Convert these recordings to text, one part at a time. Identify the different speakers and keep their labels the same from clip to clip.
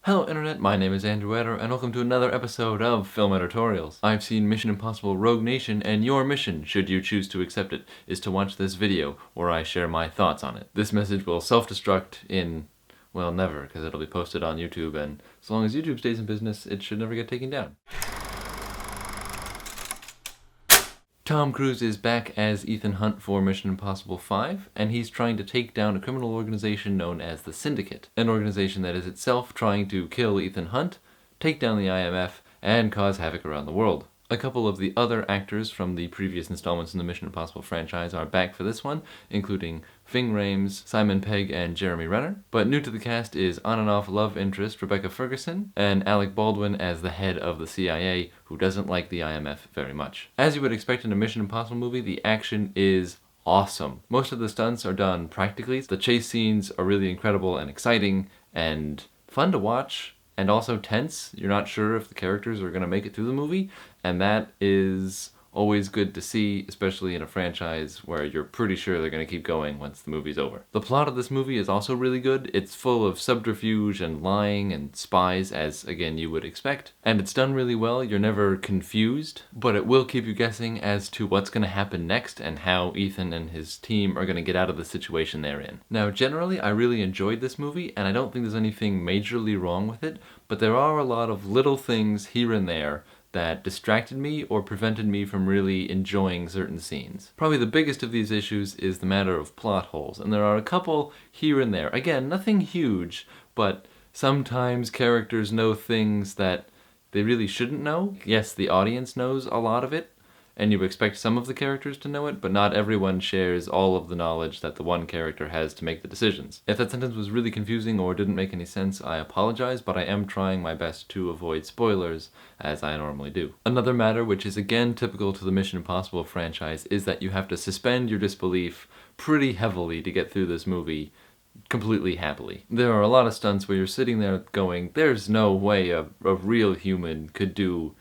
Speaker 1: Hello Internet, my name is Andrew Eder, and welcome to another episode of Film Editorials. I've seen Mission Impossible Rogue Nation, and your mission, should you choose to accept it, is to watch this video, where I share my thoughts on it. This message will self-destruct in, well, never, because it'll be posted on YouTube, and as long as YouTube stays in business, it should never get taken down. Tom Cruise is back as Ethan Hunt for Mission Impossible 5, and he's trying to take down a criminal organization known as the Syndicate, an organization that is itself trying to kill Ethan Hunt, take down the IMF, and cause havoc around the world. A couple of the other actors from the previous installments in the Mission Impossible franchise are back for this one, including Ving Rhames, Simon Pegg, and Jeremy Renner. But new to the cast is on-and-off love interest Rebecca Ferguson, and Alec Baldwin as the head of the CIA, who doesn't like the IMF very much. As you would expect in a Mission Impossible movie, the action is awesome. Most of the stunts are done practically. The chase scenes are really incredible and exciting and fun to watch, and also tense. You're not sure if the characters are going to make it through the movie, and that is always good to see, especially in a franchise where you're pretty sure they're going to keep going once the movie's over. The plot of this movie is also really good. It's full of subterfuge and lying and spies, as again you would expect, and it's done really well. You're never confused, but it will keep you guessing as to what's going to happen next and how Ethan and his team are going to get out of the situation they're in. Now, generally, I really enjoyed this movie, and I don't think there's anything majorly wrong with it, but there are a lot of little things here and there that distracted me or prevented me from really enjoying certain scenes. Probably the biggest of these issues is the matter of plot holes, and there are a couple here and there. Again, nothing huge, but sometimes characters know things that they really shouldn't know. Yes, the audience knows a lot of it, and you expect some of the characters to know it, but not everyone shares all of the knowledge that the one character has to make the decisions. If that sentence was really confusing or didn't make any sense, I apologize, but I am trying my best to avoid spoilers, as I normally do. Another matter, which is again typical to the Mission Impossible franchise, is that you have to suspend your disbelief pretty heavily to get through this movie completely happily. There are a lot of stunts where you're sitting there going, there's no way a real human could do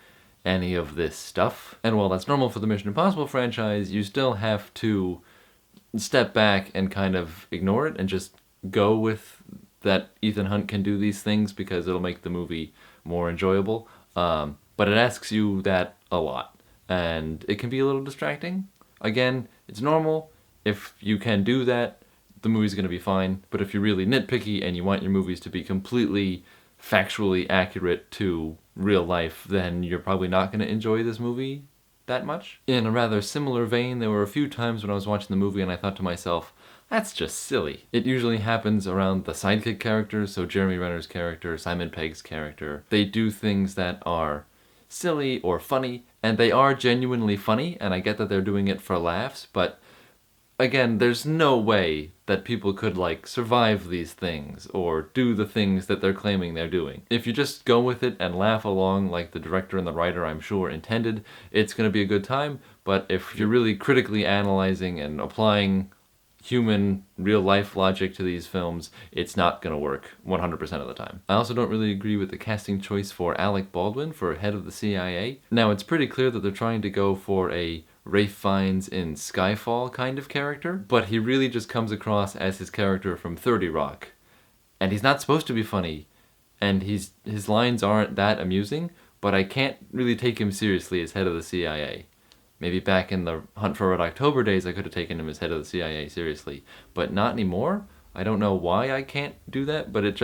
Speaker 1: any of this stuff. And while that's normal for the Mission Impossible franchise, you still have to step back and kind of ignore it and just go with that Ethan Hunt can do these things because it'll make the movie more enjoyable. But it asks you that a lot, and it can be a little distracting. Again, it's normal. If you can do that, the movie's going to be fine. But if you're really nitpicky and you want your movies to be completely factually accurate to real life, then you're probably not going to enjoy this movie that much. In a rather similar vein, there were a few times when I was watching the movie and I thought to myself, that's just silly. It usually happens around the sidekick characters, so Jeremy Renner's character, Simon Pegg's character. They do things that are silly or funny, and they are genuinely funny, and I get that they're doing it for laughs, but again, there's no way that people could, survive these things or do the things that they're claiming they're doing. If you just go with it and laugh along like the director and the writer, I'm sure, intended, it's going to be a good time, but if you're really critically analyzing and applying human, real-life logic to these films, it's not going to work 100% of the time. I also don't really agree with the casting choice for Alec Baldwin for head of the CIA. Now, it's pretty clear that they're trying to go for a Ralph Fiennes in Skyfall kind of character, but he really just comes across as his character from 30 Rock. And he's not supposed to be funny, and his lines aren't that amusing, but I can't really take him seriously as head of the CIA. Maybe back in the Hunt for Red October days I could have taken him as head of the CIA seriously, but not anymore. I don't know why I can't do that, but it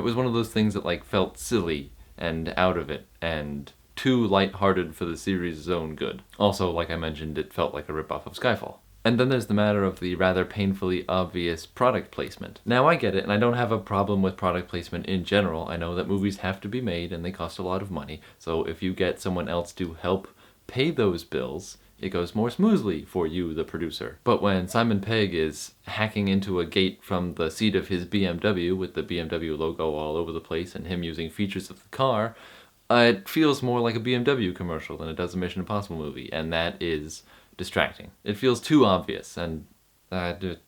Speaker 1: was one of those things that felt silly and out of it, and too lighthearted for the series' own good. Also, like I mentioned, it felt like a ripoff of Skyfall. And then there's the matter of the rather painfully obvious product placement. Now, I get it, and I don't have a problem with product placement in general. I know that movies have to be made, and they cost a lot of money, so if you get someone else to help pay those bills, it goes more smoothly for you, the producer. But when Simon Pegg is hacking into a gate from the seat of his BMW with the BMW logo all over the place and him using features of the car, it feels more like a BMW commercial than it does a Mission Impossible movie, and that is distracting. It feels too obvious, and it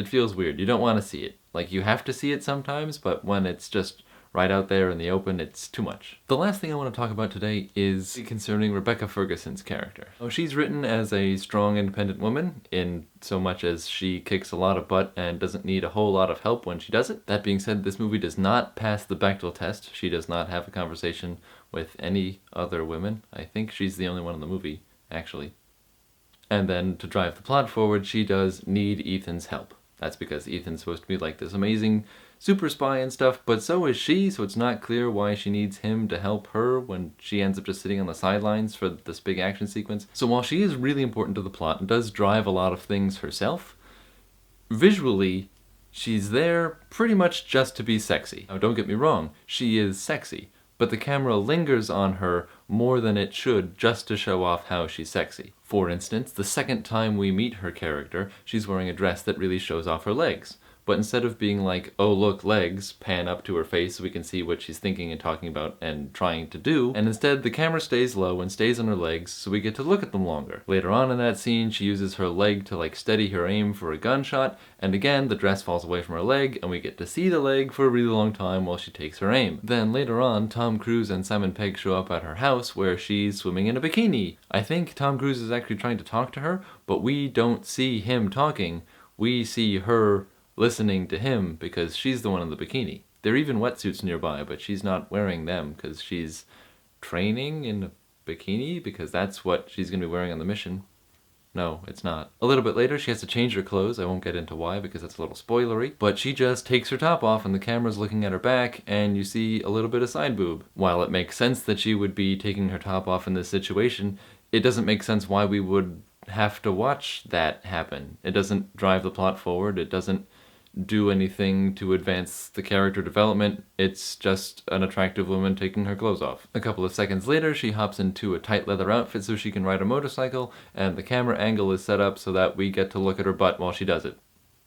Speaker 1: feels weird. You don't want to see it. You have to see it sometimes, but when it's just right out there in the open, it's too much. The last thing I want to talk about today is concerning Rebecca Ferguson's character. Oh, she's written as a strong, independent woman, in so much as she kicks a lot of butt and doesn't need a whole lot of help when she does it. That being said, this movie does not pass the Bechdel test. She does not have a conversation with any other women. I think she's the only one in the movie, actually. And then, to drive the plot forward, she does need Ethan's help. That's because Ethan's supposed to be like this amazing super spy and stuff, but so is she, so it's not clear why she needs him to help her when she ends up just sitting on the sidelines for this big action sequence. So while she is really important to the plot and does drive a lot of things herself, visually, she's there pretty much just to be sexy. Now, don't get me wrong, she is sexy, but the camera lingers on her more than it should just to show off how she's sexy. For instance, the second time we meet her character, she's wearing a dress that really shows off her legs. But instead of being like, oh look, legs, pan up to her face so we can see what she's thinking and talking about and trying to do, and instead the camera stays low and stays on her legs so we get to look at them longer. Later on in that scene, she uses her leg to like steady her aim for a gunshot, and again the dress falls away from her leg and we get to see the leg for a really long time while she takes her aim. Then later on, Tom Cruise and Simon Pegg show up at her house where she's swimming in a bikini. I think Tom Cruise is actually trying to talk to her, but we don't see him talking, we see her listening to him because she's the one in the bikini. There are even wetsuits nearby, but she's not wearing them because she's training in a bikini because that's what she's going to be wearing on the mission. No, it's not. A little bit later, she has to change her clothes. I won't get into why because that's a little spoilery, but she just takes her top off and the camera's looking at her back and you see a little bit of side boob. While it makes sense that she would be taking her top off in this situation, it doesn't make sense why we would have to watch that happen. It doesn't drive the plot forward. It doesn't do anything to advance the character development. It's just an attractive woman taking her clothes off. A couple of seconds later, she hops into a tight leather outfit so she can ride a motorcycle, and the camera angle is set up so that we get to look at her butt while she does it,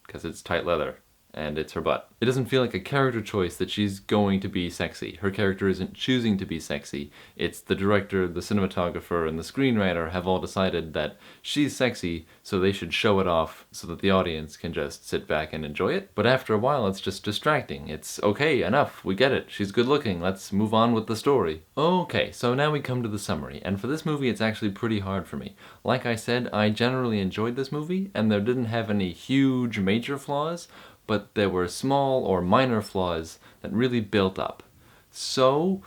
Speaker 1: because it's tight leather. And it's her butt. It doesn't feel like a character choice that she's going to be sexy. Her character isn't choosing to be sexy. It's the director, the cinematographer, and the screenwriter have all decided that she's sexy, so they should show it off so that the audience can just sit back and enjoy it. But after a while, it's just distracting. It's, okay, enough, we get it. She's good looking, let's move on with the story. Okay, so now we come to the summary, and for this movie, it's actually pretty hard for me. Like I said, I generally enjoyed this movie, and there didn't have any huge major flaws, but there were small or minor flaws that really built up. So,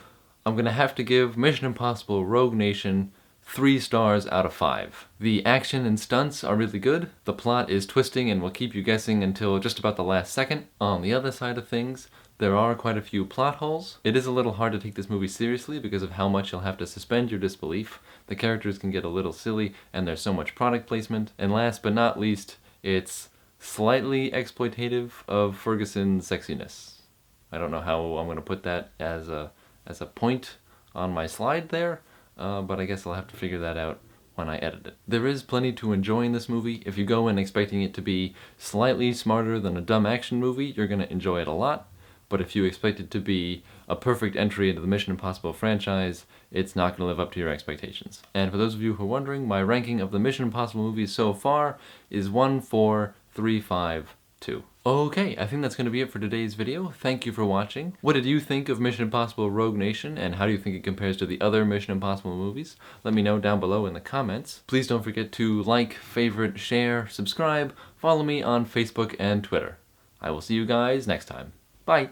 Speaker 1: I'm gonna have to give Mission Impossible Rogue Nation 3 stars out of 5. The action and stunts are really good, the plot is twisting and will keep you guessing until just about the last second. On the other side of things, there are quite a few plot holes. It is a little hard to take this movie seriously because of how much you'll have to suspend your disbelief. The characters can get a little silly and there's so much product placement. And last but not least, it's slightly exploitative of Ferguson's sexiness. I don't know how I'm going to put that as a point on my slide there, but I guess I'll have to figure that out when I edit it. There is plenty to enjoy in this movie. If you go in expecting it to be slightly smarter than a dumb action movie, you're going to enjoy it a lot. But if you expect it to be a perfect entry into the Mission Impossible franchise, it's not going to live up to your expectations. And for those of you who are wondering, my ranking of the Mission Impossible movies so far is 1, 4, 3, 5, 2. Okay, I think that's going to be it for today's video. Thank you for watching. What did you think of Mission Impossible Rogue Nation, and how do you think it compares to the other Mission Impossible movies? Let me know down below in the comments. Please don't forget to like, favorite, share, subscribe, follow me on Facebook and Twitter. I will see you guys next time. Bye!